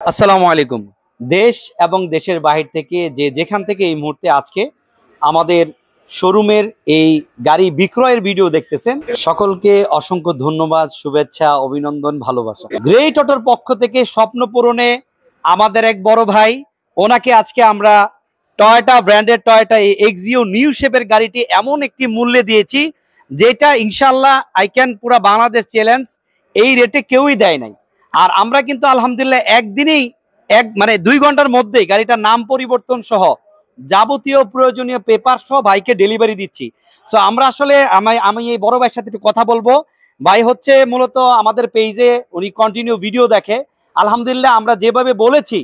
আসসালামু আলাইকুম। দেশ এবং দেশের বাহির থেকে যে যেখান থেকে এই মুহূর্তে আজকে আমাদের শোরুমের এই গাড়ি বিক্রয়ের ভিডিও দেখতেছেন, সকলকে অসংখ্য ধন্যবাদ, শুভেচ্ছা, অভিনন্দন, ভালোবাসা। গ্রেট অটোর পক্ষ থেকে স্বপ্ন পূরণে আমাদের এক বড় ভাই, ওনাকে আজকে আমরা টয়োটা ব্র্যান্ডের টয়োটা এই এক্সিও নিউ শেপের গাড়িটি এমন একটি মূল্যে দিয়েছি যেটা ইনশাল্লাহ আই ক্যান পুরা বাংলাদেশ চ্যালেঞ্জ, এই রেটে কেউই দেয় নাই। আর আমরা কিন্তু আলহামদুলিল্লাহ একদিনেই মানে 2 ঘন্টার মধ্যেই গাড়িটার নাম পরিবর্তন সহ যাবতীয় প্রয়োজনীয় পেপার সহ ভাইকে ডেলিভারি দিচ্ছি। সো আমরা আসলে আমি এই বড় ভাইয়ের সাথে একটু কথা বলবো। ভাই হচ্ছে মূলত আমাদের পেজে উনি কন্টিনিউ ভিডিও দেখে। আলহামদুলিল্লাহ আমরা যেভাবে বলেছি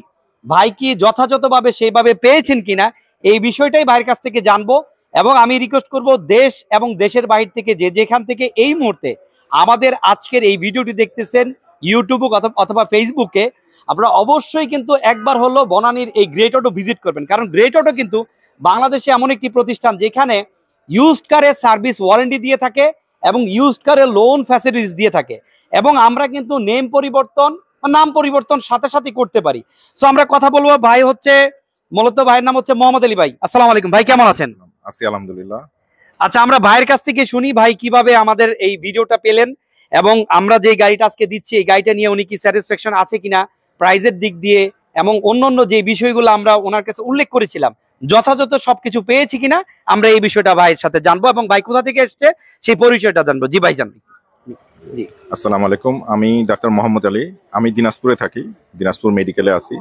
ভাই কি যথাযথভাবে সেইভাবে পেয়েছেন কিনা এই বিষয়টাই ভাইয়ের কাছ থেকে জানবো। এবং আমি রিকোয়েস্ট করব দেশ এবং দেশের বাইরে থেকে যে যেখান থেকে এই মুহূর্তে আমাদের আজকের এই ভিডিওটি দেখতেছেন, ইউটিউবে অথবা ফেসবুকে, আপনারা অবশ্যই কিন্তু একবার হলো বনানীর এই গ্রেট অটো ভিজিট করবেন। কারণ গ্রেট অটো কিন্তু বাংলাদেশে এমন একটি প্রতিষ্ঠান যেখানে ইউজড কারের সার্ভিস ওয়ারেন্টি দিয়ে থাকে এবং ইউজড কারের লোন ফ্যাসিলিটিস দিয়ে থাকে। এবং আমরা কিন্তু নাম পরিবর্তন সাথে সাথে করতে পারি। সো আমরা কথা বলবো। ভাই হচ্ছে মূলত ভাইয়ের নাম হচ্ছে মোহাম্মদ আলী ভাই। আসসালামু আলাইকুম ভাই, কেমন আছেন? আছি আলহামদুলিল্লাহ। আচ্ছা, আমরা ভাইয়ের কাছ থেকে শুনি ভাই কিভাবে আমাদের এই ভিডিওটা পেলেন এবং আমরা যে গাড়িটা আজকে দিচ্ছি এই গাড়িটা নিয়ে উনি কি স্যাটিসফ্যাকশন আছে কিনা, প্রাইজের দিক দিয়ে এবং অন্যান্য যে বিষয়গুলো আমরা ওনার কাছে উল্লেখ করেছিলাম যথাযথ সবকিছু পেয়েছি কিনা, আমরা এই বিষয়টা ভাইয়ের সাথে জানবো এবং ভাই কোথা থেকে এসছে সেই পরিচয়টা জানবো। জি ভাই জানবো। জি আসসালামু আলাইকুম, আমি ডাক্তার মোহাম্মদ আলী। আমি দিনাজপুরে থাকি, দিনাজপুর মেডিকেলে আছি।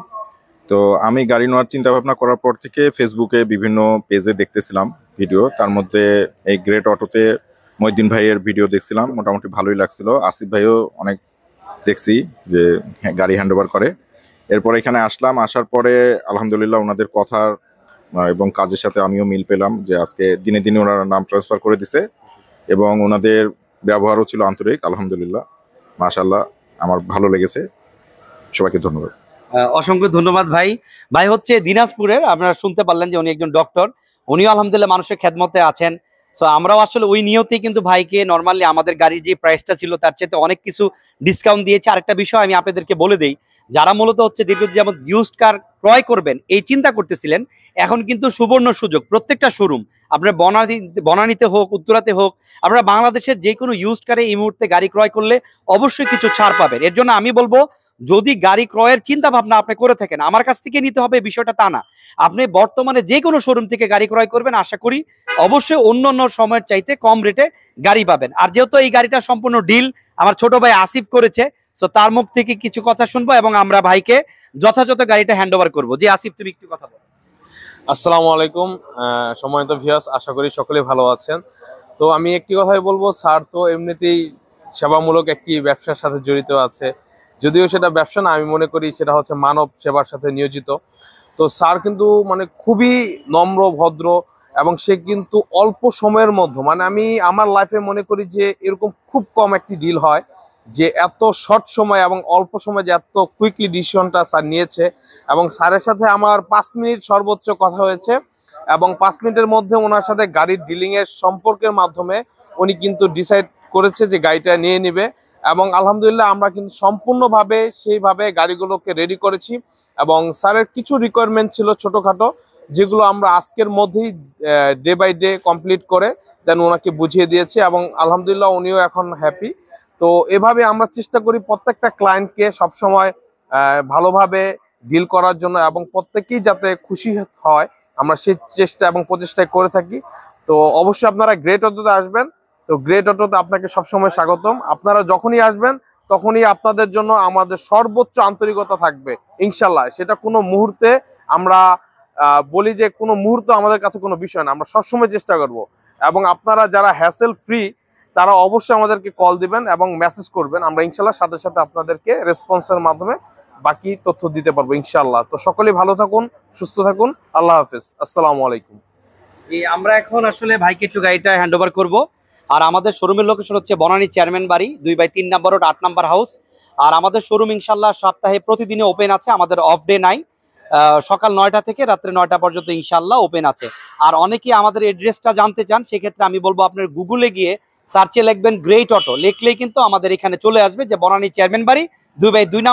তো আমি গাড়ি নেওয়ার চিন্তা ভাবনা করার পর থেকে ফেসবুকে বিভিন্ন পেজে দেখতেছিলাম ভিডিও, তার মধ্যে এই গ্রেট অটোতে মহিউদ্দিন ভাইয়ের ভিডিও দেখছিলাম, মোটামুটি ভালোই লাগছিল। আসিফ ভাইও অনেক দেখছি যে গাড়ি হ্যান্ডওভার করে। এরপর এখানে আসলাম, আসার পরে আলহামদুলিল্লাহ ওনাদের কথার এবং কাজের সাথে আমিও মিল পেলাম যে আজকে দিনে দিনে ওনারা নাম ট্রান্সফার করে দিছে এবং ওনাদের ব্যবহারও ছিল আন্তরিক। আলহামদুলিল্লাহ, মাশাআল্লাহ, আমার ভালো লেগেছে। সবাইকে ধন্যবাদ। অসংখ্য ধন্যবাদ ভাই। ভাই হচ্ছে দিনাজপুরের, আপনারা শুনতে পারলেন যে উনি একজন ডক্টর, উনিও আলহামদুলিল্লাহ মানুষের খেদমতে আছেন। সো আমরাও আসলে ওই নিয়তেই কিন্তু ভাইকে নর্মালি আমাদের গাড়ির যে প্রাইসটা ছিল তার চেয়ে অনেক কিছু ডিসকাউন্ট দিয়েছে। আরেকটা বিষয় আমি আপনাদেরকে বলে দিই, যারা মূলত হচ্ছে দীর্ঘদিন যেমন ইউজড কার ক্রয় করবেন এই চিন্তা করতেছিলেন, এখন কিন্তু সুবর্ণ সুযোগ। প্রত্যেকটা শোরুম আপনার বনানীতে হোক, উত্তরাতে হোক, আপনারা বাংলাদেশের যে কোনো ইউজড কারে এই মুহূর্তে গাড়ি ক্রয় করলে অবশ্যই কিছু ছাড় পাবেন। এর জন্য আমি বলবো, যদি গাড়ি ক্রয়ের চিন্তা ভাবনা আপনি করে থাকেন, আমার কাছ থেকে নিতে হবে বিষয়টা তা না। আপনি বর্তমানে যে কোনো শোরুম থেকে গাড়ি ক্রয় করবেন, আশা করি অবশ্যই অন্যান্য সময়ের চাইতে কম রেটে গাড়ি পাবেন। আর যেহেতু এই গাড়িটা সম্পূর্ণ ডিল আমার ছোট ভাই আসিফ করেছে, সো তার মুখ থেকে কিছু কথা শুনবো এবং আমরা ভাইকে যথাযথ গাড়িটা হ্যান্ড ওভার করবো। জি আসিফ, তুমি একটু কথা বলো। আসসালামু আলাইকুম সম্মানিত ভিউয়ার্স, আশা করি সকলে ভালো আছেন। তো আমি একটি কথাই বলবো, স্যার তো এমনিতেই সেবামূলক একটি ব্যবসার সাথে জড়িত আছে। যদিও সেটা ব্যবসা না, আমি মনে করি সেটা হচ্ছে মানব সেবার সাথে নিয়োজিত। তো স্যার কিন্তু মানে খুবই নম্র ভদ্র এবং সে কিন্তু অল্প সময়ের মধ্যে, মানে আমি আমার লাইফে মনে করি যে এরকম খুব কম একটি ডিল হয় যে এত শর্ট সময় এবং অল্প সময় যে এত কুইকলি ডিসিশনটা স্যার নিয়েছে। এবং স্যারের সাথে আমার 5 মিনিট সর্বোচ্চ কথা হয়েছে এবং 5 মিনিটের মধ্যে ওনার সাথে গাড়ির ডিলিংয়ের সম্পর্কের মাধ্যমে উনি কিন্তু ডিসাইড করেছে যে গাড়িটা নিয়ে নেবে। এবং আলহামদুলিল্লাহ আমরা কিন্তু সম্পূর্ণভাবে সেইভাবে গাড়িগুলোকে রেডি করেছি এবং স্যারের কিছু রিকোয়ারমেন্ট ছিল ছোটোখাটো, যেগুলো আমরা আজকের মধ্যেই ডে বাই ডে কমপ্লিট করে দেন ওনাকে বুঝিয়ে দিয়েছি এবং আলহামদুলিল্লাহ উনিও এখন হ্যাপি। তো এভাবে আমরা চেষ্টা করি প্রত্যেকটা ক্লায়েন্টকে সবসময় ভালোভাবে ডিল করার জন্য এবং প্রত্যেকেই যাতে খুশি হয়, আমরা সেই চেষ্টা এবং প্রচেষ্টায় করে থাকি। তো অবশ্যই আপনারা গ্রেট অটোতে আসবেন। তো গ্রেট অটোতে আপনাকে সবসময় স্বাগতম। আপনারা যখনই আসবেন তখনই আপনাদের জন্য আমাদের সর্বোচ্চ আন্তরিকতা থাকবে ইনশাল্লাহ। সেটা কোনো মুহূর্তে আমরা বলি যে কোনো মুহূর্ত আমাদের কাছে কোনো বিষয় না, আমরা সবসময় চেষ্টা করব। এবং আপনারা যারা হ্যাসেল ফ্রি তারা অবশ্যই আমাদেরকে কল দিবেন এবং মেসেজ করবেন, আমরা ইনশাল্লাহ সাথে সাথে আপনাদেরকে রেসপন্সের মাধ্যমে বাকি তথ্য দিতে পারবো ইনশাল্লাহ। তো সকলেই ভালো থাকুন, সুস্থ থাকুন, আল্লাহ হাফেজ, আসসালামু আলাইকুম। আমরা এখন আসলে ভাইকে একটু গাড়িটা হ্যান্ড ওভার করবো। আর আমাদের শোরুমের লোকেশন হচ্ছে বনানী চেয়ারম্যান বাড়ি 2/3 নম্বর রোড 8 নম্বর হাউস। আর আমাদের শোরুম ইনশাল্লাহ সপ্তাহে প্রতিদিনে ওপেন আছে, আমাদের অফ ডে নাই। সকাল 9টা থেকে রাত্রে 9টা পর্যন্ত ইনশাল্লাহ ওপেন আছে। আর অনেকেই আমাদের এড্রেসটা জানতে চান, সেক্ষেত্রে আমি বলবো আপনার গুগলে গিয়ে সার্চে লিখবেন গ্রেট অটো, লিখলেই কিন্তু আমাদের এখানে চলে আসবে যে বনানী চেয়ারম্যান বাড়ি 2/3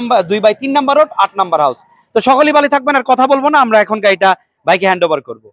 নাম্বার রোড 8 নাম্বার হাউস। তো সকলেই ভালো থাকবেন, আর কথা বলবো না, আমরা এখন গাড়িটা বাইকে হ্যান্ড ওভার করবো।